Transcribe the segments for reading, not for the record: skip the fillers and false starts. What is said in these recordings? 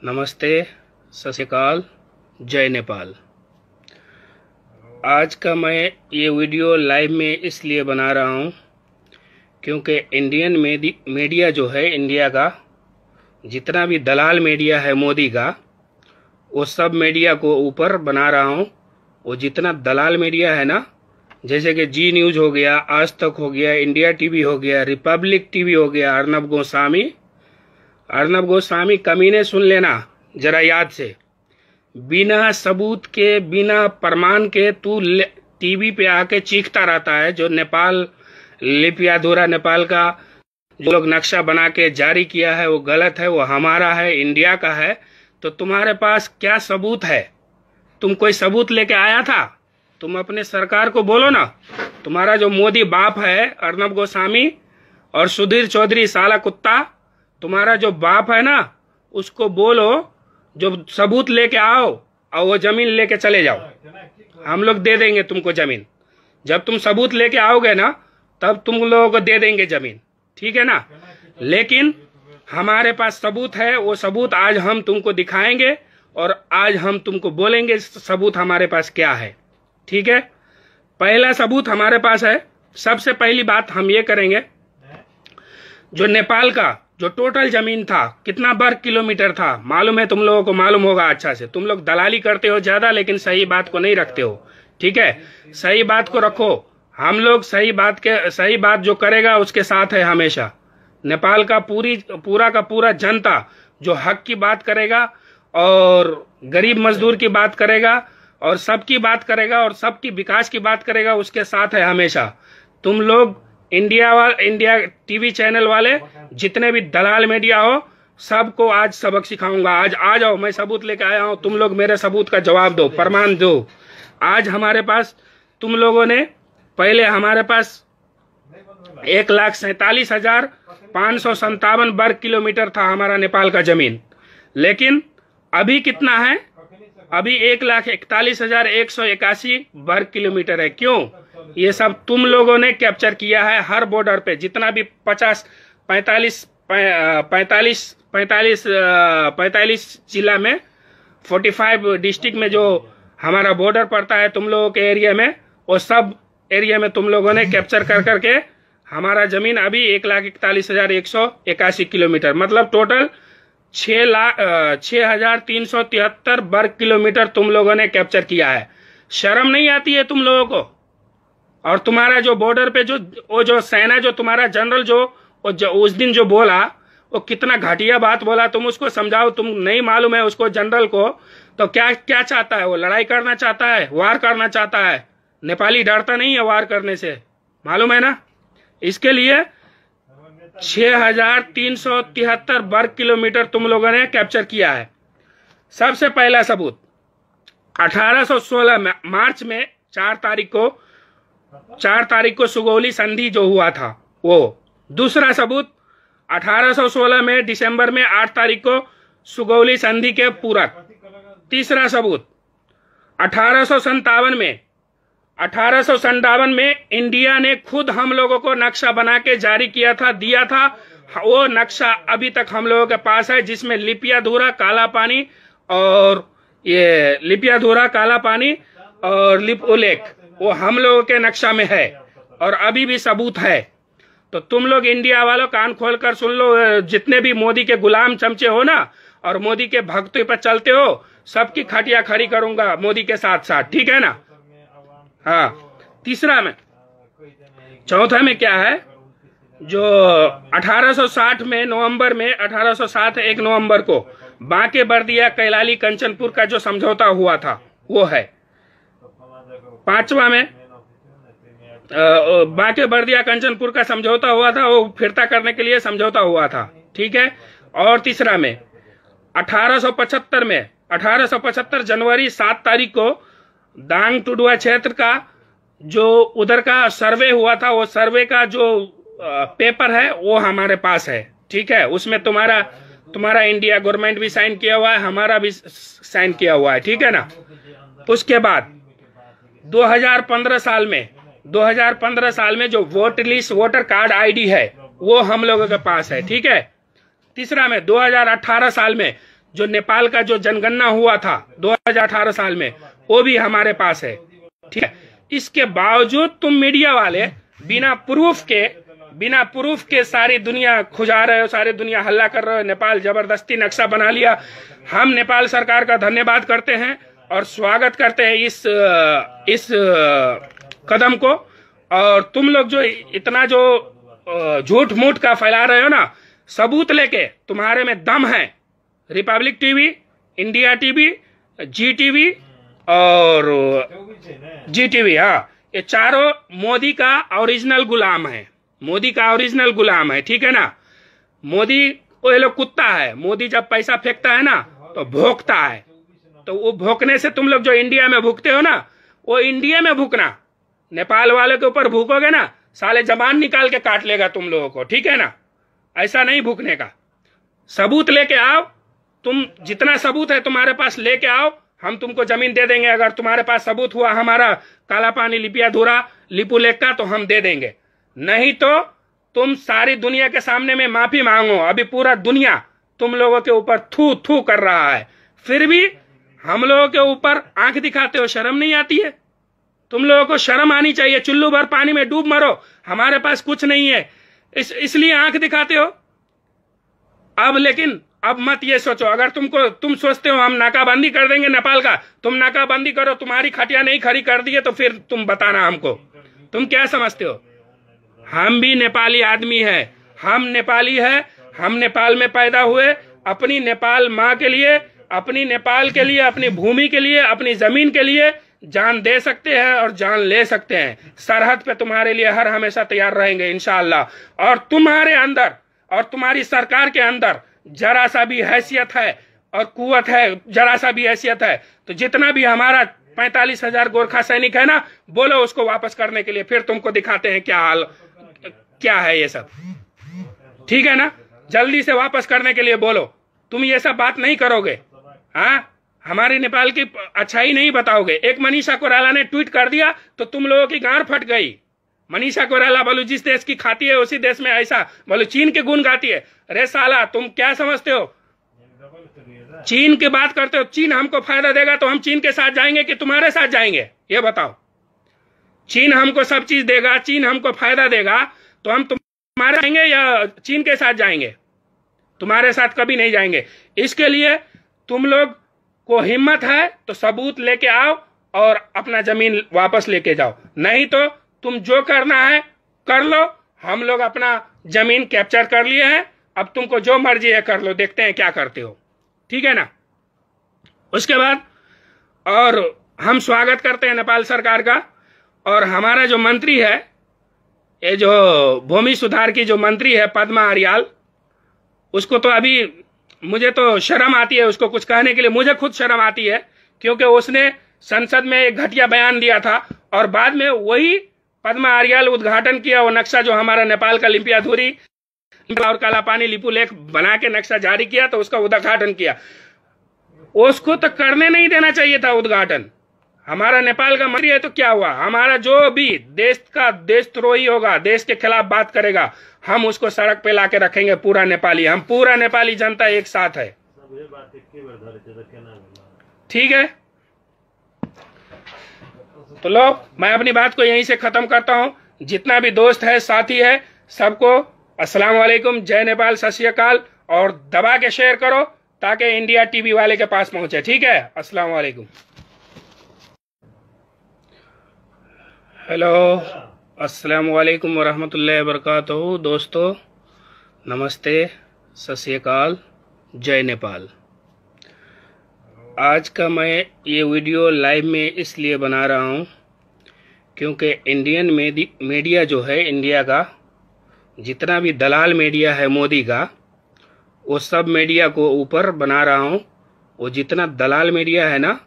नमस्ते, सत श्री अकाल, जय नेपाल। आज का मैं ये वीडियो लाइव में इसलिए बना रहा हूँ क्योंकि इंडियन मीडिया जो है, इंडिया का जितना भी दलाल मीडिया है मोदी का, वो सब मीडिया को ऊपर बना रहा हूँ। वो जितना दलाल मीडिया है ना, जैसे कि जी न्यूज़ हो गया, आज तक हो गया, इंडिया टीवी हो गया, रिपब्लिक टीवी हो गया, अर्नब गोस्वामी कमीने, सुन लेना जरा याद से। बिना सबूत के, बिना प्रमाण के तू टीवी पे आके चीखता रहता है। जो नेपाल लिपियाधुरा नेपाल का जो लोग नक्शा बना के जारी किया है वो गलत है, वो हमारा है, इंडिया का है। तो तुम्हारे पास क्या सबूत है? तुम कोई सबूत लेके आया था? तुम अपने सरकार को बोलो ना। तुम्हारा जो मोदी बाप है अर्नब गोस्वामी और सुधीर चौधरी साला कुत्ता, तुम्हारा जो बाप है ना, उसको बोलो जो सबूत लेके आओ और वो जमीन लेके चले जाओ। हम लोग दे देंगे तुमको जमीन। जब तुम सबूत लेके आओगे ना, तब तुम लोगों को दे देंगे जमीन, ठीक है ना। लेकिन हमारे पास सबूत है, वो सबूत आज हम तुमको दिखाएंगे और आज हम तुमको बोलेंगे सबूत हमारे पास क्या है, ठीक है। पहला सबूत हमारे पास है। सबसे पहली बात हम ये करेंगे, जो नेपाल का जो टोटल जमीन था, कितना वर्ग किलोमीटर था मालूम है? तुम लोगों को मालूम होगा अच्छा से। तुम लोग दलाली करते हो ज्यादा, लेकिन सही बात को नहीं रखते हो, ठीक है। सही बात को रखो। हम लोग सही बात जो करेगा उसके साथ है हमेशा। नेपाल का पूरा का पूरा जनता जो हक की बात करेगा और गरीब मजदूर की बात करेगा और सबकी बात करेगा और सबकी विकास की बात करेगा, उसके साथ है हमेशा। तुम लोग इंडिया टीवी चैनल वाले जितने भी दलाल मीडिया हो, सबको आज सबक सिखाऊंगा। आज आ जाओ, मैं सबूत लेके आया हूं, तुम लोग मेरे सबूत का जवाब दो, प्रमाण दो। आज हमारे पास, तुम लोगों ने पहले हमारे पास 1,47,557 वर्ग किलोमीटर था हमारा नेपाल का जमीन, लेकिन अभी कितना है? अभी 1,41,181 वर्ग किलोमीटर है। क्यों? ये सब तुम लोगों ने कैप्चर किया है। हर बॉर्डर पे जितना भी 45 जिला में, 45 डिस्ट्रिक्ट में जो हमारा बॉर्डर पड़ता है तुम लोगों के एरिया में, वो सब एरिया में तुम लोगों ने कैप्चर कर करके हमारा जमीन अभी 1,41,181 किलोमीटर, मतलब टोटल 6,373 वर्ग किलोमीटर तुम लोगों ने कैप्चर किया है। शर्म नहीं आती है तुम लोगों को? और तुम्हारा जो बॉर्डर पे जो सेना, जो तुम्हारा जनरल जो उस दिन जो बोला, वो कितना घटिया बात बोला, तुम उसको समझाओ। तुम नहीं मालूम है उसको, जनरल को, तो क्या चाहता है वो? लड़ाई करना चाहता है, वार करना चाहता है। नेपाली डरता नहीं है वार करने से, मालूम है ना। इसके लिए 6,373 वर्ग किलोमीटर तुम लोगों ने कैप्चर किया है। सबसे पहला सबूत 1816 में मार्च में 4 तारीख को सुगौली संधि जो हुआ था वो। दूसरा सबूत 1816 में दिसंबर में 8 तारीख को सुगौली संधि के पूरक। तीसरा सबूत 1857 में इंडिया ने खुद हम लोगों को नक्शा बना के जारी किया था, दिया था। वो नक्शा अभी तक हम लोगों के पास है, जिसमें लिपियाधुरा, काला पानी और लिप उलेख, वो हम लोगों के नक्शा में है और अभी भी सबूत है। तो तुम लोग इंडिया वालों कान खोलकर सुन लो। जितने भी मोदी के गुलाम चमचे हो ना और मोदी के भक्तों पर चलते हो, सबकी खटिया खड़ी करूंगा मोदी के साथ साथ, ठीक है ना। हाँ, तीसरा में, चौथा में क्या है? जो 1860 में नवंबर में 1860 1 नवंबर को बांके बर्दिया कैलाली कंचनपुर का जो समझौता हुआ था वो है। पांचवा में बांके बर्दिया कंचनपुर का समझौता हुआ था, वो फिरता करने के लिए समझौता हुआ था, ठीक है। और तीसरा में 1875 जनवरी 7 तारीख को दांग टुडुआ क्षेत्र का जो उधर का सर्वे हुआ था, वो सर्वे का जो पेपर है वो हमारे पास है, ठीक है। उसमें तुम्हारा इंडिया गवर्नमेंट भी साइन किया हुआ है, हमारा भी साइन किया हुआ है, ठीक है ना। उसके बाद 2015 साल में जो वोटर कार्ड आईडी है वो हम लोगों के पास है, ठीक है। तीसरा में 2018 साल में जो नेपाल का जो जनगणना हुआ था 2018 साल में, वो भी हमारे पास है, ठीक है। इसके बावजूद तुम मीडिया वाले बिना प्रूफ के सारी दुनिया खुजा रहे हो, सारी दुनिया हल्ला कर रहे हो। नेपाल जबरदस्ती नक्शा बना लिया। हम नेपाल सरकार का धन्यवाद करते हैं और स्वागत करते हैं इस कदम को। और तुम लोग जो इतना जो झूठ मूठ का फैला रहे हो ना, सबूत लेके, तुम्हारे में दम है। रिपब्लिक टीवी, इंडिया टीवी, जी टीवी और जी टीवी, हाँ, ये चारों मोदी का ओरिजिनल गुलाम है, मोदी का ओरिजिनल गुलाम है, ठीक है ना। मोदी वो ये लोग कुत्ता है। मोदी जब पैसा फेंकता है ना तो भौंकता है। तो वो भौंकने से तुम लोग जो इंडिया में भूखते हो ना, वो इंडिया में भूखना। नेपाल वाले के ऊपर भूकोगे ना, साले जबान निकाल के काट लेगा तुम लोगों को, ठीक है ना। ऐसा नहीं भूखने का। सबूत लेके आओ, तुम जितना सबूत है तुम्हारे पास लेके आओ, हम तुमको जमीन दे देंगे। अगर तुम्हारे पास सबूत हुआ हमारा काला पानी लिपियाधुरा लिपू लेक का, तो हम दे देंगे। नहीं तो तुम सारी दुनिया के सामने में माफी मांगो। अभी पूरा दुनिया तुम लोगों के ऊपर थू थू कर रहा है, फिर भी हम लोगों के ऊपर आंख दिखाते हो। शर्म नहीं आती है? तुम लोगों को शर्म आनी चाहिए। चुल्लू भर पानी में डूब मरो, हमारे पास कुछ नहीं है, इसलिए आंख दिखाते हो। अब लेकिन अब मत ये सोचो, अगर तुम सोचते हो हम नाकाबंदी कर देंगे नेपाल का, तुम नाकाबंदी करो, तुम्हारी खटिया नहीं खड़ी कर दिए तो फिर तुम बताना हमको। तुम क्या समझते हो? हम भी नेपाली आदमी है, हम नेपाली है, हम नेपाल में पैदा हुए। अपनी नेपाल माँ के लिए, अपनी नेपाल के लिए, अपनी भूमि के लिए, अपनी जमीन के लिए जान दे सकते हैं और जान ले सकते हैं। सरहद पे तुम्हारे लिए हर हमेशा तैयार रहेंगे इंशाअल्लाह। और तुम्हारे अंदर और तुम्हारी सरकार के अंदर जरा सा भी हैसियत है और कुवत है, जरा सा भी हैसियत है, तो जितना भी हमारा 45,000 गोरखा सैनिक है ना, बोलो उसको वापस करने के लिए। फिर तुमको दिखाते हैं क्या हाल क्या है ये सब, ठीक है ना। जल्दी से वापस करने के लिए बोलो। तुम ये सब बात नहीं करोगे, हाँ, हमारे नेपाल की अच्छाई नहीं बताओगे। एक मनीषा कोइराला ने ट्वीट कर दिया तो तुम लोगों की गांड फट गई। मनीषा कोइराला बोलो जिस देश की खाती है उसी देश में ऐसा बोलो चीन के गुण गाती है। अरे साला, तुम क्या समझते हो? चीन की बात करते हो। चीन हमको फायदा देगा तो हम चीन के साथ जाएंगे कि तुम्हारे साथ जाएंगे? ये बताओ। चीन हमको सब चीज देगा, चीन हमको फायदा देगा, तो हम तुम्हारे जाएंगे या चीन के साथ जाएंगे? तुम्हारे साथ कभी नहीं जाएंगे। इसके लिए तुम लोग को हिम्मत है तो सबूत लेके आओ और अपना जमीन वापस लेके जाओ। नहीं तो तुम जो करना है कर लो। हम लोग अपना जमीन कैप्चर कर लिए हैं, अब तुमको जो मर्जी है कर लो, देखते हैं क्या करते हो, ठीक है ना। उसके बाद और हम स्वागत करते हैं नेपाल सरकार का। और हमारा जो मंत्री है, ये जो भूमि सुधार की जो मंत्री है पद्मा अर्याल, उसको तो अभी मुझे तो शर्म आती है उसको कुछ कहने के लिए। मुझे खुद शर्म आती है, क्योंकि उसने संसद में एक घटिया बयान दिया था और बाद में वही पद्मा अर्याल उद्घाटन किया वो नक्शा जो हमारा नेपाल का लिपियाधुरी और काला पानी लिपू लेक बना के नक्शा जारी किया, तो उसका उद्घाटन किया। उसको तो करने नहीं देना चाहिए था उद्घाटन। हमारा नेपाल का मंत्री है तो क्या हुआ? हमारा जो भी देशद्रोही होगा, देश के खिलाफ बात करेगा, हम उसको सड़क पे लाके रखेंगे। पूरा नेपाली, हम पूरा नेपाली जनता एक साथ है, ठीक है। तो लो, मैं अपनी बात को यहीं से खत्म करता हूं। जितना भी दोस्त है, साथी है, सबको अस्सलाम वालेकुम, जय नेपाल, सत श्री अकाल। और दबा के शेयर करो ताकि इंडिया टीवी वाले के पास पहुंचे, ठीक है। अस्सलाम वालेकुम। हेलो, अस्सलाम वालेकुम वरहमतुल्लाहि वबरकातुहू। दोस्तों नमस्ते, सत श्री अकाल, जय नेपाल। आज का मैं ये वीडियो लाइव में इसलिए बना रहा हूँ क्योंकि इंडियन मीडिया जो है, इंडिया का जितना भी दलाल मीडिया है मोदी का, वो सब मीडिया को ऊपर बना रहा हूँ। वो जितना दलाल मीडिया है ना,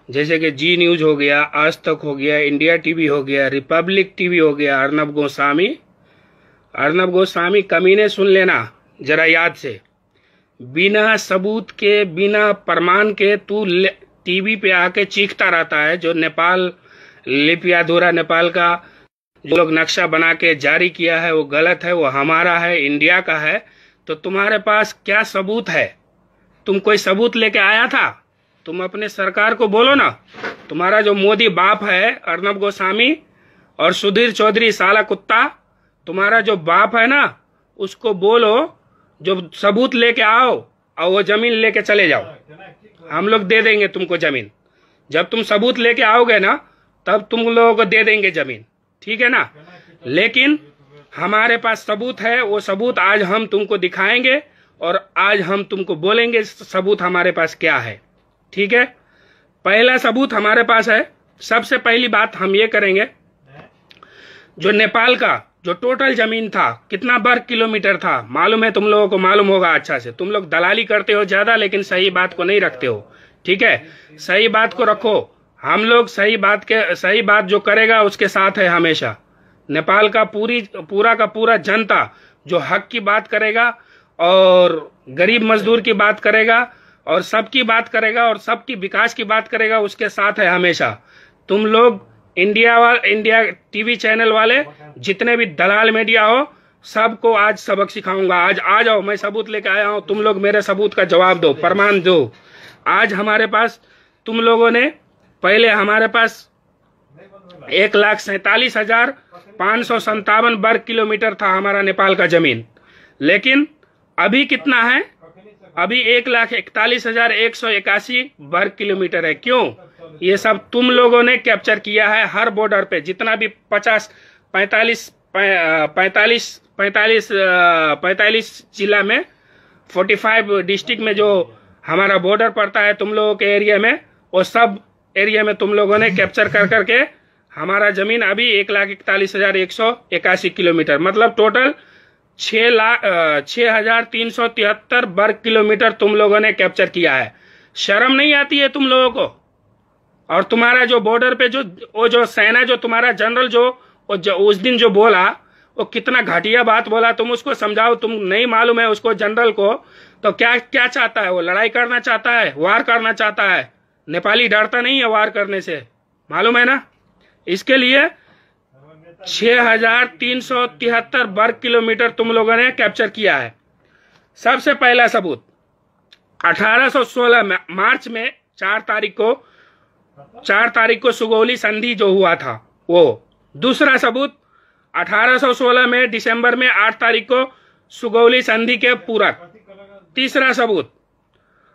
जैसे कि जी न्यूज हो गया, आज तक हो गया, इंडिया टीवी हो गया, रिपब्लिक टीवी हो गया, अर्नब गोस्वामी कमीने, सुन लेना जरा याद से। बिना सबूत के, बिना प्रमाण के तू टीवी पे आके चीखता रहता है। जो नेपाल लिपियाधुरा नेपाल का जो लोग नक्शा बना के जारी किया है वो गलत है, वो हमारा है, इंडिया का है। तो तुम्हारे पास क्या सबूत है? तुम कोई सबूत लेके आया था? तुम अपने सरकार को बोलो ना। तुम्हारा जो मोदी बाप है अर्नब गोस्वामी और सुधीर चौधरी साला कुत्ता, तुम्हारा जो बाप है ना, उसको बोलो जो सबूत लेके आओ और वो जमीन लेके चले जाओ। हम लोग दे देंगे तुमको जमीन। जब तुम सबूत लेके आओगे ना तब तुम लोगों को दे देंगे जमीन, ठीक है ना। लेकिन हमारे पास सबूत है, वो सबूत आज हम तुमको दिखाएंगे और आज हम तुमको बोलेंगे सबूत हमारे पास क्या है, ठीक है। पहला सबूत हमारे पास है। सबसे पहली बात हम ये करेंगे, जो नेपाल का जो टोटल जमीन था कितना वर्ग किलोमीटर था मालूम है? तुम लोगों को मालूम होगा अच्छा से। तुम लोग दलाली करते हो ज्यादा, लेकिन सही बात को नहीं रखते हो, ठीक है। सही बात को रखो। हम लोग सही बात जो करेगा उसके साथ है हमेशा। नेपाल का पूरा का पूरा जनता जो हक की बात करेगा और गरीब मजदूर की बात करेगा और सबकी बात करेगा और सबकी विकास की बात करेगा, उसके साथ है हमेशा। तुम लोग इंडिया टीवी चैनल वाले जितने भी दलाल मीडिया हो, सबको आज सबक सिखाऊंगा। आज आ जाओ, मैं सबूत लेके आया हूं, तुम लोग मेरे सबूत का जवाब दो, प्रमाण दो। आज हमारे पास तुम लोगों ने, पहले हमारे पास 1,47,557 वर्ग किलोमीटर था हमारा नेपाल का जमीन, लेकिन अभी कितना है? अभी 1,41,181 वर्ग किलोमीटर है। क्यों? ये सब तुम लोगों ने कैप्चर किया है। हर बॉर्डर पे जितना भी 45 जिला में, 45 डिस्ट्रिक्ट में जो हमारा बॉर्डर पड़ता है तुम लोगों के एरिया में, वो सब एरिया में तुम लोगों ने कैप्चर कर करके हमारा जमीन अभी 1,41,181 किलोमीटर, मतलब टोटल 6,373 वर्ग किलोमीटर तुम लोगों ने कैप्चर किया है। शर्म नहीं आती है तुम लोगों को? और तुम्हारा जो बॉर्डर पे जो सेना, जो तुम्हारा जनरल जो उस दिन जो बोला, वो कितना घटिया बात बोला, तुम उसको समझाओ। तुम नहीं मालूम है उसको, जनरल को, तो क्या क्या चाहता है वो? लड़ाई करना चाहता है, वार करना चाहता है। नेपाली डरता नहीं है वार करने से, मालूम है ना। इसके लिए 6,373 वर्ग किलोमीटर तुम लोगों ने कैप्चर किया है। सबसे पहला सबूत 1816 मार्च में 4 तारीख को सुगौली संधि जो हुआ था वो। दूसरा सबूत 1816 में दिसंबर में 8 तारीख को सुगौली संधि के पूरक। तीसरा सबूत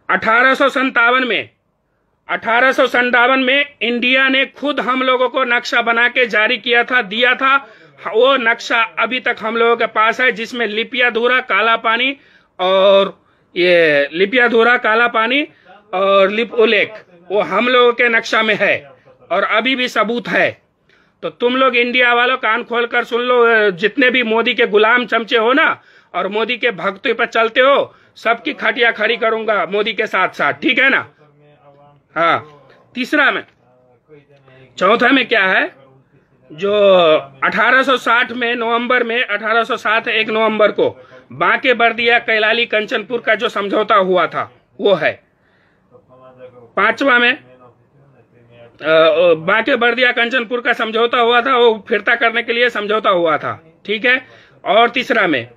1857 में इंडिया ने खुद हम लोगों को नक्शा बना के जारी किया था, दिया था। वो नक्शा अभी तक हम लोगों के पास है, जिसमें लिपियाधुरा, काला पानी और लिप उल्लेख, वो हम लोगों के नक्शा में है और अभी भी सबूत है। तो तुम लोग इंडिया वालों कान खोल कर सुन लो। जितने भी मोदी के गुलाम चमचे हो ना और मोदी के भक्तों पर चलते हो, सबकी खटिया खड़ी करूंगा मोदी के साथ साथ, ठीक है ना। हाँ, तीसरा में, चौथा में क्या है, जो 1860 में नवंबर में 1860 1 नवंबर को बांके बर्दिया कैलाली कंचनपुर का जो समझौता हुआ था वो है। पांचवा में बांके बर्दिया कंचनपुर का समझौता हुआ था, वो फिरता करने के लिए समझौता हुआ था, ठीक है। और तीसरा में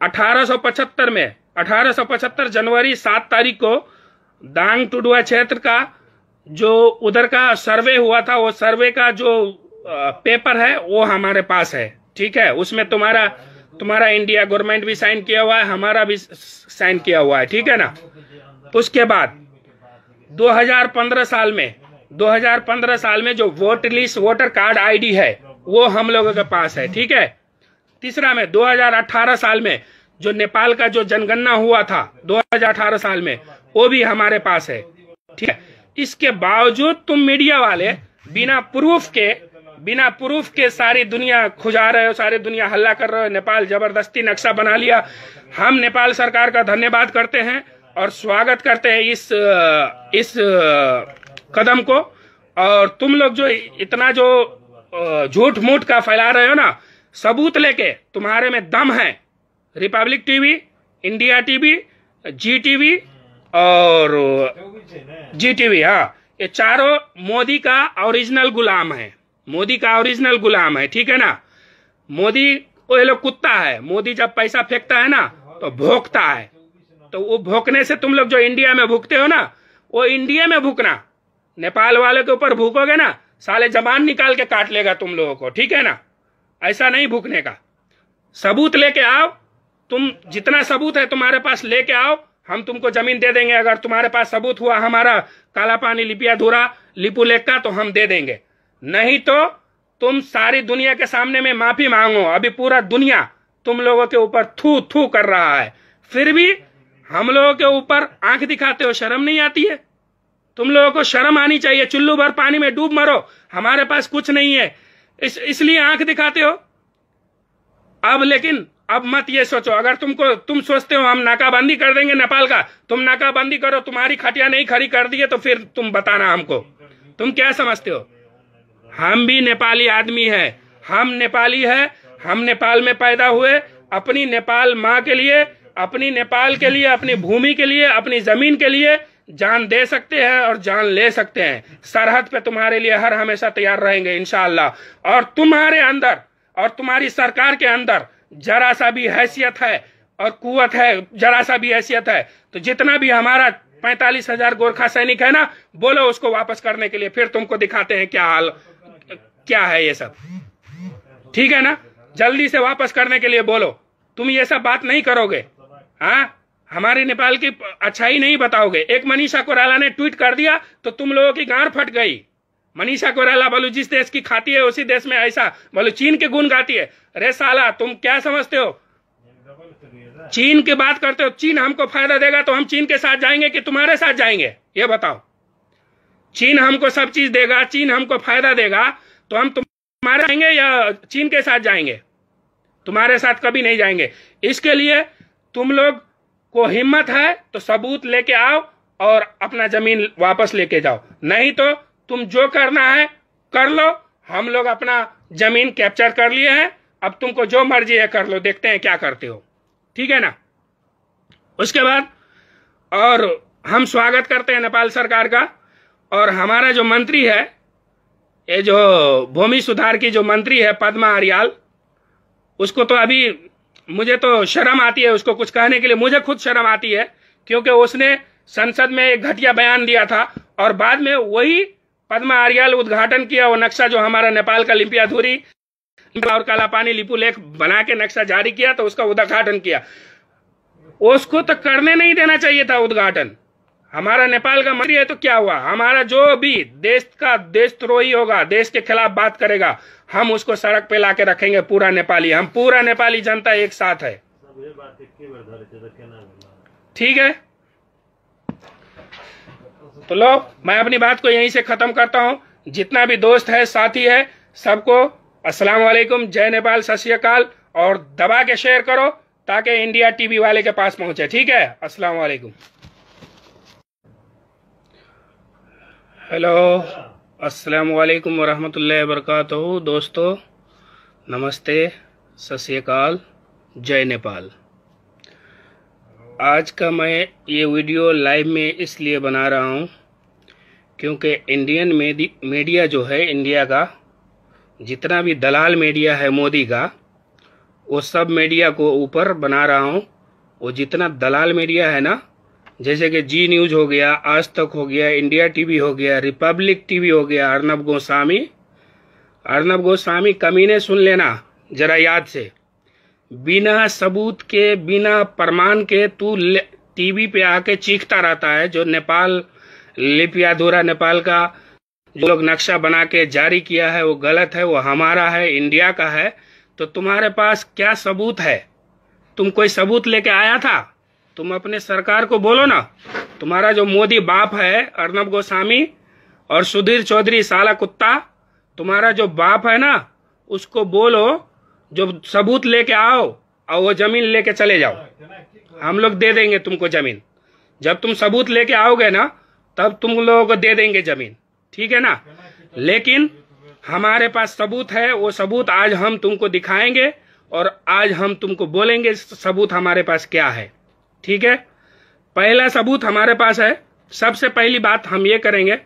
1875 जनवरी 7 तारीख को दांग टुडुआ क्षेत्र का जो उधर का सर्वे हुआ था, वो सर्वे का जो पेपर है वो हमारे पास है, ठीक है। उसमें तुम्हारा इंडिया गवर्नमेंट भी साइन किया हुआ है, हमारा भी साइन किया हुआ है, ठीक है ना। उसके बाद 2015 साल में जो वोटर कार्ड आईडी है वो हम लोगों के पास है, ठीक है। तीसरा में 2018 साल में जो नेपाल का जो जनगणना हुआ था 2018 साल में, वो भी हमारे पास है, ठीक है। इसके बावजूद तुम मीडिया वाले बिना प्रूफ के सारी दुनिया खुजा रहे हो, सारी दुनिया हल्ला कर रहे हो, नेपाल जबरदस्ती नक्शा बना लिया। हम नेपाल सरकार का धन्यवाद करते हैं और स्वागत करते हैं इस कदम को। और तुम लोग जो इतना जो झूठ मूठ का फैला रहे हो ना, सबूत लेके, तुम्हारे में दम है। रिपब्लिक टीवी, इंडिया टीवी, जी टीवी और जी टीवी, हाँ, ये चारों मोदी का ओरिजिनल गुलाम है, ठीक है ना। मोदी वो ये लोग कुत्ता है। मोदी जब पैसा फेंकता है ना तो भौंकता है, तो वो भूखने से तुम लोग जो इंडिया में भूखते हो ना, वो इंडिया में भूखना। नेपाल वाले के ऊपर भूखोगे ना, साले जबान निकाल के काट लेगा तुम लोगों को, ठीक है ना। ऐसा नहीं भूखने का। सबूत लेके आओ, तुम जितना सबूत है तुम्हारे पास लेके आओ, हम तुमको जमीन दे देंगे। अगर तुम्हारे पास सबूत हुआ हमारा काला पानी लिपियाधुरा लिपू लेक का, तो हम दे देंगे। नहीं तो तुम सारी दुनिया के सामने में माफी मांगो। अभी पूरा दुनिया तुम लोगों के ऊपर थू थू कर रहा है, फिर भी हम लोगों के ऊपर आंख दिखाते हो। शर्म नहीं आती है? तुम लोगों को शर्म आनी चाहिए। चुल्लू भर पानी में डूब मरो, हमारे पास कुछ नहीं है, इसलिए आंख दिखाते हो। अब लेकिन अब मत ये सोचो, अगर तुम सोचते हो हम नाकाबंदी कर देंगे नेपाल का, तुम नाकाबंदी करो, तुम्हारी खटिया नहीं खड़ी कर दी है तो फिर तुम बताना हमको, तुम क्या समझते हो। हम भी नेपाली आदमी है, हम नेपाली है, हम नेपाल में पैदा हुए, अपनी नेपाल माँ के लिए, अपनी नेपाल के लिए, अपनी भूमि के लिए, अपनी जमीन के लिए जान दे सकते हैं और जान ले सकते हैं। सरहद पे तुम्हारे लिए हर हमेशा तैयार रहेंगे इंशाअल्लाह। और तुम्हारे अंदर और तुम्हारी सरकार के अंदर जरा सा भी हैसियत है और कुवत है, जरा सा भी हैसियत है, तो जितना भी हमारा 45,000 गोरखा सैनिक है ना, बोलो उसको वापस करने के लिए, फिर तुमको दिखाते हैं क्या हाल क्या है ये सब, ठीक है ना। जल्दी से वापस करने के लिए बोलो। तुम ये सब बात नहीं करोगे, हाँ, हमारे नेपाल की अच्छाई नहीं बताओगे। एक मनीषा कोइराला ने ट्वीट कर दिया तो तुम लोगों की गांड फट गई। मनीषा कोइराला बोलो जिस देश की खाती है उसी देश में ऐसा बोलो चीन के गुण गाती है। अरे साला तुम क्या समझते हो, चीन की बात करते हो। चीन हमको फायदा देगा तो हम चीन के साथ जाएंगे कि तुम्हारे साथ जाएंगे, ये बताओ। चीन हमको सब चीज देगा, चीन हमको फायदा देगा, तो हम तुम्हारे जाएंगे या चीन के साथ जाएंगे? तुम्हारे साथ कभी नहीं जाएंगे। इसके लिए तुम लोग को हिम्मत है तो सबूत लेके आओ और अपना जमीन वापस लेके जाओ, नहीं तो तुम जो करना है कर लो। हम लोग अपना जमीन कैप्चर कर लिए हैं, अब तुमको जो मर्जी है कर लो, देखते हैं क्या करते हो, ठीक है ना। उसके बाद और हम स्वागत करते हैं नेपाल सरकार का। और हमारा जो मंत्री है, ये जो भूमि सुधार की जो मंत्री है पद्मा आर्याल, उसको तो अभी मुझे तो शर्म आती है उसको कुछ कहने के लिए। मुझे खुद शर्म आती है क्योंकि उसने संसद में एक घटिया बयान दिया था और बाद में वही पद्मा आर्याल उद्घाटन किया वो नक्शा जो हमारा नेपाल का लिपियाधुरी और काला पानी लिपू लेक बना के नक्शा जारी किया, तो उसका उद्घाटन किया। उसको तो करने नहीं देना चाहिए था उद्घाटन। हमारा नेपाल का मंत्री है तो क्या हुआ, हमारा जो भी देश का देशद्रोही होगा, देश के खिलाफ बात करेगा, हम उसको सड़क पे लाके रखेंगे। पूरा नेपाली, हम पूरा नेपाली जनता एक साथ है, ठीक है। तो लो मैं अपनी बात को यहीं से खत्म करता हूं। जितना भी दोस्त है, साथी है, सबको अस्सलाम वालेकुम, जय नेपाल, सत श्री अकाल। और दबा के शेयर करो ताकि इंडिया टीवी वाले के पास पहुंचे, ठीक है। अस्सलाम वालेकुम। हेलो, अस्सलाम वालेकुम वरहमतुल्लाहि वबरकातुहू। दोस्तों नमस्ते, सत श्री अकाल, जय नेपाल। आज का मैं ये वीडियो लाइव में इसलिए बना रहा हूँ क्योंकि इंडियन मीडिया जो है, इंडिया का जितना भी दलाल मीडिया है मोदी का, वो सब मीडिया को ऊपर बना रहा हूँ। वो जितना दलाल मीडिया है ना, जैसे कि जी न्यूज हो गया, आज तक हो गया, इंडिया टीवी हो गया, रिपब्लिक टीवी हो गया, अर्नब गोस्वामी कमीने, सुन लेना जरा याद से। बिना सबूत के, बिना प्रमाण के तू टीवी पे आके चीखता रहता है। जो नेपाल लिपियाधुरा नेपाल का जो लोग नक्शा बना के जारी किया है वो गलत है, वो हमारा है, इंडिया का है। तो तुम्हारे पास क्या सबूत है? तुम कोई सबूत लेके आया था? तुम अपने सरकार को बोलो ना। तुम्हारा जो मोदी बाप है अर्नब गोस्वामी और सुधीर चौधरी साला कुत्ता, तुम्हारा जो बाप है ना, उसको बोलो जो सबूत लेके आओ और वो जमीन लेके चले जाओ। हम लोग दे देंगे तुमको जमीन। जब तुम सबूत लेके आओगे ना तब तुम लोगों को दे देंगे जमीन, ठीक है ना। लेकिन हमारे पास सबूत है, वो सबूत आज हम तुमको दिखाएंगे और आज हम तुमको बोलेंगे सबूत हमारे पास क्या है, ठीक है। पहला सबूत हमारे पास है। सबसे पहली बात हम ये करेंगे,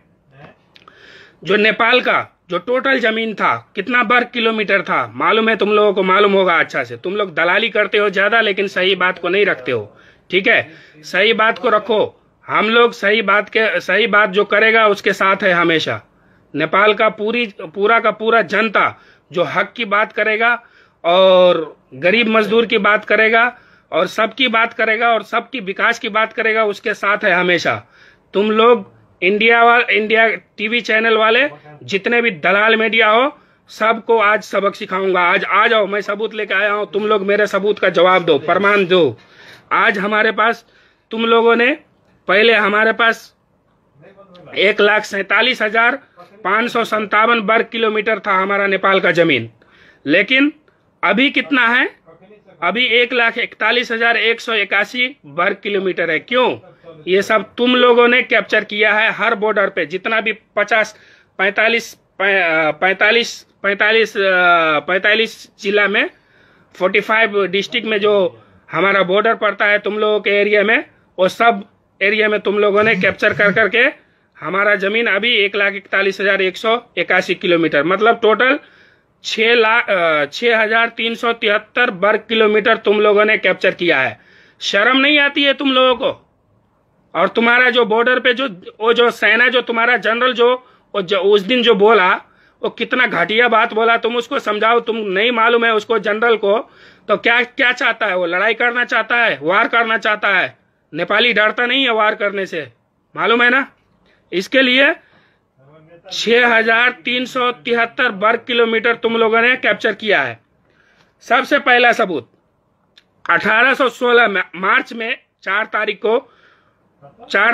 जो नेपाल का जो टोटल जमीन था कितना वर्ग किलोमीटर था मालूम है? तुम लोगों को मालूम होगा अच्छा से। तुम लोग दलाली करते हो ज्यादा, लेकिन सही बात को नहीं रखते हो, ठीक है, सही बात को रखो। हम लोग सही बात जो करेगा उसके साथ है हमेशा। नेपाल का पूरा का पूरा जनता जो हक की बात करेगा और गरीब मजदूर की बात करेगा और सबकी बात करेगा और सबकी विकास की बात करेगा, उसके साथ है हमेशा। तुम लोग इंडिया टीवी चैनल वाले जितने भी दलाल मीडिया हो, सबको आज सबक सिखाऊंगा। आज आ जाओ, मैं सबूत लेके आया हूं, तुम लोग मेरे सबूत का जवाब दो, प्रमाण दो। आज हमारे पास, तुम लोगों ने पहले हमारे पास 1,47,557 वर्ग किलोमीटर था हमारा नेपाल का जमीन, लेकिन अभी कितना है? अभी 1,41,181 वर्ग किलोमीटर है। क्यों? ये सब तुम लोगों ने कैप्चर किया है। हर बॉर्डर पे जितना भी 45 जिला में, 45 डिस्ट्रिक्ट में जो हमारा बॉर्डर पड़ता है तुम लोगों के एरिया में, वो सब एरिया में तुम लोगों ने कैप्चर कर करके हमारा जमीन अभी 1,41,181 किलोमीटर, मतलब टोटल 6,373 वर्ग किलोमीटर तुम लोगों ने कैप्चर किया है। शर्म नहीं आती है तुम लोगों को? और तुम्हारा जो बॉर्डर पे जो सेना, जो तुम्हारा जनरल जो उस दिन जो बोला, वो कितना घटिया बात बोला, तुम उसको समझाओ। तुम नहीं मालूम है उसको, जनरल को, तो क्या क्या चाहता है वो? लड़ाई करना चाहता है, वार करना चाहता है। नेपाली डरता नहीं है वार करने से, मालूम है ना? इसके लिए 6,373 वर्ग किलोमीटर तुम लोगों ने कैप्चर किया है। सबसे पहला सबूत 1816 मार्च में 4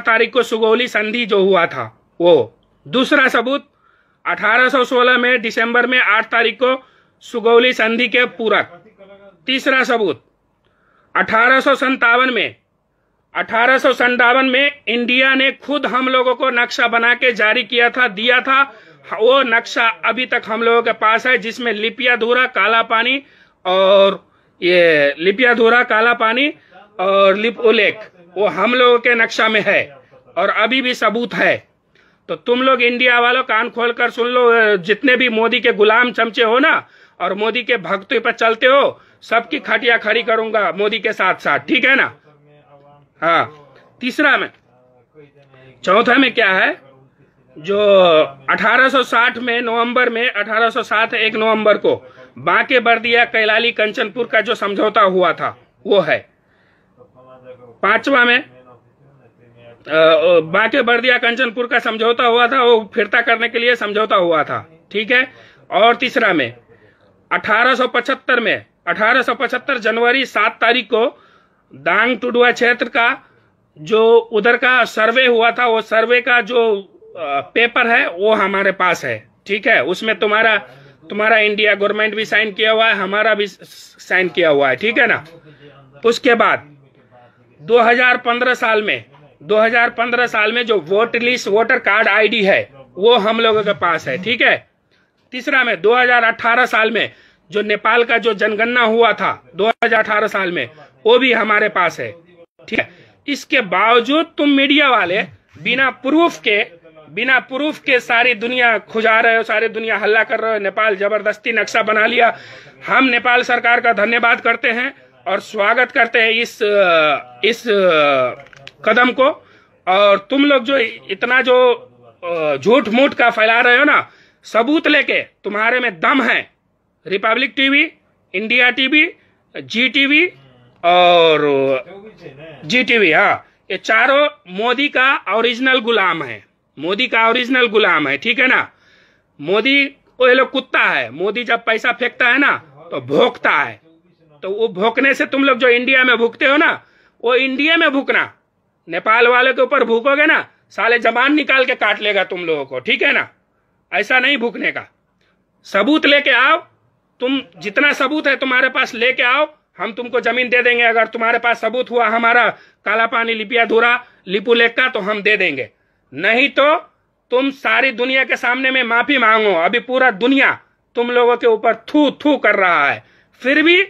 तारीख को सुगौली संधि जो हुआ था वो। दूसरा सबूत 1816 में दिसंबर में 8 तारीख को सुगौली संधि के पूरक। तीसरा सबूत 1857 में इंडिया ने खुद हम लोगों को नक्शा बना के जारी किया था, दिया था। वो नक्शा अभी तक हम लोगों के पास है, जिसमें लिपियाधुरा, काला पानी और लिपुलेख, वो हम लोगों के नक्शा में है और अभी भी सबूत है। तो तुम लोग इंडिया वालों कान खोल कर सुन लो, जितने भी मोदी के गुलाम चमचे हो ना और मोदी के भक्तों पर चलते हो, सबकी खटिया खड़ी करूंगा मोदी के साथ साथ, ठीक है ना? हाँ, तीसरा में, चौथा में क्या है? जो 1860 में नवंबर में 1860 1 नवंबर को बांके बर्दिया कैलाली कंचनपुर का जो समझौता हुआ था वो है। पांचवा में बांके बर्दिया कंचनपुर का समझौता हुआ था, वो फिरता करने के लिए समझौता हुआ था, ठीक है। और तीसरा में 1875 जनवरी 7 तारीख को दांग टुडुआ क्षेत्र का जो उधर का सर्वे हुआ था, वो सर्वे का जो पेपर है वो हमारे पास है, ठीक है। उसमें तुम्हारा इंडिया गवर्नमेंट भी साइन किया हुआ है, हमारा भी साइन किया हुआ है, ठीक है ना। उसके बाद 2015 साल में जो वोटर कार्ड आईडी है वो हम लोगों के पास है, ठीक है। तीसरा में 2018 साल में जो नेपाल का जो जनगणना हुआ था 2018 साल में, वो भी हमारे पास है, ठीक है। इसके बावजूद तुम मीडिया वाले बिना प्रूफ के सारी दुनिया खुजा रहे हो, सारी दुनिया हल्ला कर रहे हो, नेपाल जबरदस्ती नक्शा बना लिया। हम नेपाल सरकार का धन्यवाद करते हैं और स्वागत करते हैं इस कदम को। और तुम लोग जो इतना जो झूठ मूठ का फैला रहे हो ना, सबूत लेके, तुम्हारे में दम है। रिपब्लिक टीवी, इंडिया टीवी, जी टीवी और जी टीवी, हाँ, ये चारों मोदी का ओरिजिनल गुलाम है, ठीक है ना। मोदी को ये लोग कुत्ता है। मोदी जब पैसा फेंकता है ना तो भौंकता है, तो वो भौंकने से तुम लोग जो इंडिया में भूखते हो ना, वो इंडिया में भूखना। नेपाल वाले के ऊपर भूकोगे ना, साले जबान निकाल के काट लेगा तुम लोगों को, ठीक है ना। ऐसा नहीं भूखने का। सबूत लेके आओ, तुम जितना सबूत है तुम्हारे पास लेके आओ, हम तुमको जमीन दे देंगे। अगर तुम्हारे पास सबूत हुआ हमारा काला पानी, लिपियाधुरा, लिपुलेख का, तो हम दे देंगे। नहीं तो तुम सारी दुनिया के सामने में माफी मांगो। अभी पूरा दुनिया तुम लोगों के ऊपर थू थू कर रहा है, फिर भी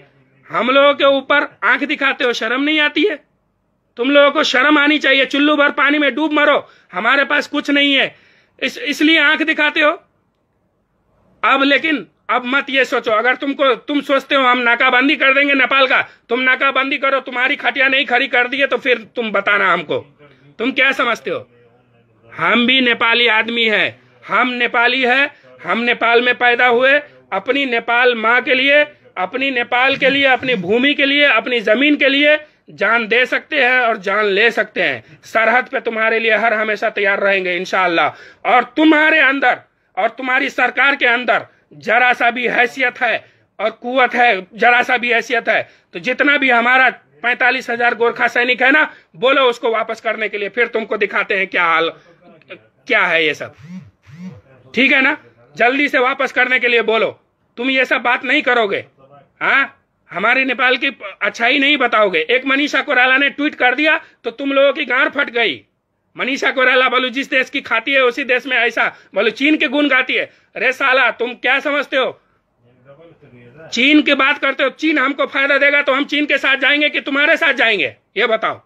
हम लोगों के ऊपर आंख दिखाते हो। शर्म नहीं आती है? तुम लोगों को शर्म आनी चाहिए। चुल्लू भर पानी में डूब मरो, हमारे पास कुछ नहीं है, इसलिए आंख दिखाते हो। अब लेकिन अब मत ये सोचो, अगर तुम सोचते हो हम नाकाबंदी कर देंगे नेपाल का, तुम नाकाबंदी करो, तुम्हारी खटिया नहीं खड़ी कर दी है तो फिर तुम बताना हमको, तुम क्या समझते हो? हम भी नेपाली आदमी है, हम नेपाली है, हम नेपाल में पैदा हुए, अपनी नेपाल माँ के लिए, अपनी नेपाल के लिए, अपनी भूमि के लिए, अपनी जमीन के लिए जान दे सकते हैं और जान ले सकते हैं। सरहद पे तुम्हारे लिए हर हमेशा तैयार रहेंगे इंशाअल्लाह। और तुम्हारे अंदर और तुम्हारी सरकार के अंदर जरा सा भी हैसियत है और कुवत है, जरा सा भी हैसियत है तो जितना भी हमारा 45,000 गोरखा सैनिक है ना, बोलो उसको वापस करने के लिए, फिर तुमको दिखाते हैं क्या हाल क्या है ये सब। ठीक है ना, जल्दी से वापस करने के लिए बोलो। तुम ये सब बात नहीं करोगे, हाँ, हमारे नेपाल की अच्छाई नहीं बताओगे। एक मनीषा कोइराला ने ट्वीट कर दिया तो तुम लोगों की गांड फट गई। मनीषा कोइराला बोलो जिस देश की खाती है उसी देश में ऐसा बोलो चीन के गुण गाती है। अरे साला तुम क्या समझते हो, चीन की बात करते हो, चीन हमको फायदा देगा तो हम चीन के साथ जाएंगे कि तुम्हारे साथ जाएंगे, ये बताओ।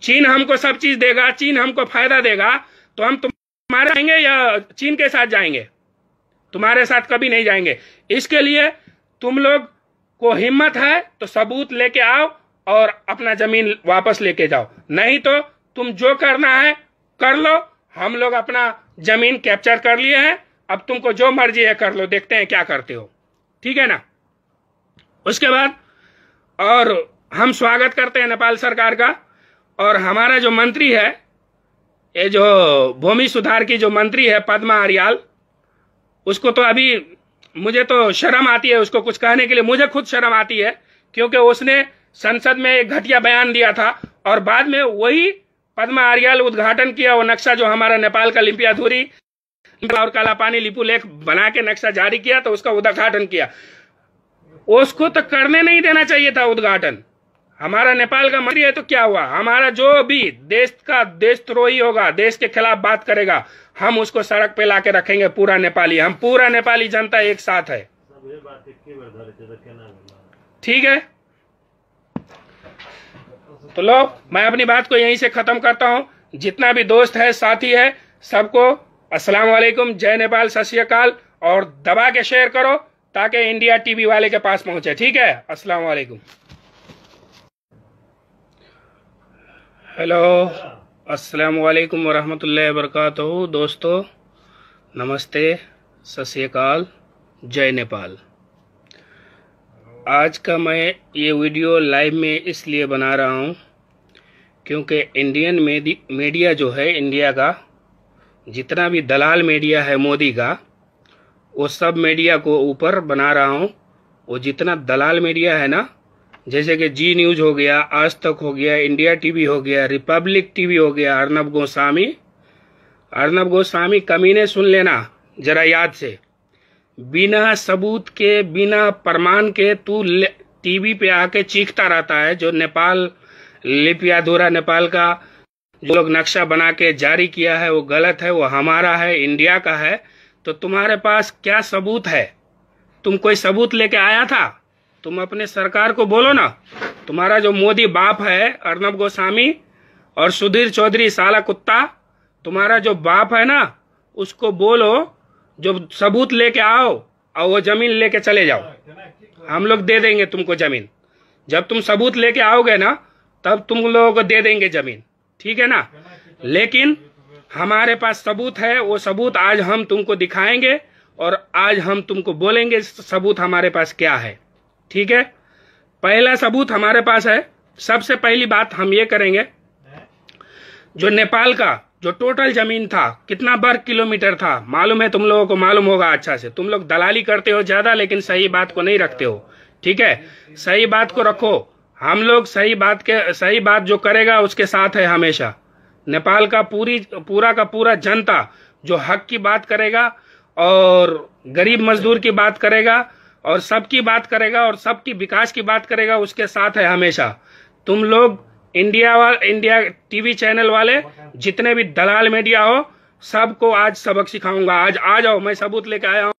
चीन हमको सब चीज देगा, चीन हमको फायदा देगा तो हम तुम्हारे जाएंगे या चीन के साथ जाएंगे? तुम्हारे साथ कभी नहीं जाएंगे। इसके लिए तुम लोग को हिम्मत है तो सबूत लेके आओ और अपना जमीन वापस लेके जाओ, नहीं तो तुम जो करना है कर लो। हम लोग अपना जमीन कैप्चर कर लिए हैं, अब तुमको जो मर्जी है कर लो, देखते हैं क्या करते हो। ठीक है ना। उसके बाद और हम स्वागत करते हैं नेपाल सरकार का। और हमारा जो मंत्री है, ये जो भूमि सुधार की जो मंत्री है पद्मा आर्याल, उसको तो अभी मुझे तो शर्म आती है उसको कुछ कहने के लिए, मुझे खुद शर्म आती है, क्योंकि उसने संसद में एक घटिया बयान दिया था और बाद में वही पद्मा आर्याल उद्घाटन किया वो नक्शा जो हमारा नेपाल का लिम्पियाधुरी और कालापानी लिपु लेख बना के नक्शा जारी किया तो उसका उद्घाटन किया। उसको तो करने नहीं देना चाहिए था उद्घाटन। हमारा नेपाल का मंत्री है तो क्या हुआ, हमारा जो भी देश का देशद्रोही होगा, देश के खिलाफ बात करेगा, हम उसको सड़क पे लाके रखेंगे। पूरा नेपाली, हम पूरा नेपाली जनता एक साथ है। ठीक है, तो लो मैं अपनी बात को यहीं से खत्म करता हूं। जितना भी दोस्त है, साथी है, सबको अस्सलाम वालेकुम, जय नेपाल, सत श्री अकाल। और दबा के शेयर करो ताकि इंडिया टीवी वाले के पास पहुंचे। ठीक है, अस्सलाम वालेकुम। हेलो, अस्सलाम वालेकुम वरहमतुल्लाहि वबरकातुहू। दोस्तों नमस्ते, सत श्री अकाल, जय नेपाल। आज का मैं ये वीडियो लाइव में इसलिए बना रहा हूँ क्योंकि इंडियन मीडिया जो है, इंडिया का जितना भी दलाल मीडिया है मोदी का, वो सब मीडिया को ऊपर बना रहा हूँ। वो जितना दलाल मीडिया है ना, जैसे कि जी न्यूज हो गया, आज तक हो गया, इंडिया टीवी हो गया, रिपब्लिक टीवी हो गया, अर्नब गोस्वामी कमीने सुन लेना जरा याद से, बिना सबूत के, बिना प्रमाण के तू टीवी पे आके चीखता रहता है। जो नेपाल लिपियाधुरा नेपाल का जो लोग नक्शा बना के जारी किया है वो गलत है, वो हमारा है, इंडिया का है। तो तुम्हारे पास क्या सबूत है? तुम कोई सबूत लेके आया था? तुम अपने सरकार को बोलो ना। तुम्हारा जो मोदी बाप है अर्नब गोस्वामी और सुधीर चौधरी साला कुत्ता, तुम्हारा जो बाप है ना, उसको बोलो जो सबूत लेके आओ और वो जमीन लेके चले जाओ। हम लोग दे देंगे तुमको जमीन। जब तुम सबूत लेके आओगे ना तब तुम लोगों को दे देंगे जमीन। ठीक है ना। लेकिन हमारे पास सबूत है, वो सबूत आज हम तुमको दिखाएंगे और आज हम तुमको बोलेंगे सबूत हमारे पास क्या है। ठीक है, पहला सबूत हमारे पास है। सबसे पहली बात हम ये करेंगे, जो नेपाल का जो टोटल जमीन था कितना वर्ग किलोमीटर था मालूम है? तुम लोगों को मालूम होगा अच्छा से। तुम लोग दलाली करते हो ज्यादा, लेकिन सही बात को नहीं रखते हो। ठीक है, सही बात को रखो। हम लोग सही बात जो करेगा उसके साथ है हमेशा। नेपाल का पूरा का पूरा जनता जो हक की बात करेगा और गरीब मजदूर की बात करेगा और सबकी बात करेगा और सबकी विकास की बात करेगा, उसके साथ है हमेशा। तुम लोग इंडिया टीवी चैनल वाले जितने भी दलाल मीडिया हो, सबको आज सबक सिखाऊंगा। आज आ जाओ, मैं सबूत लेके आया हूँ।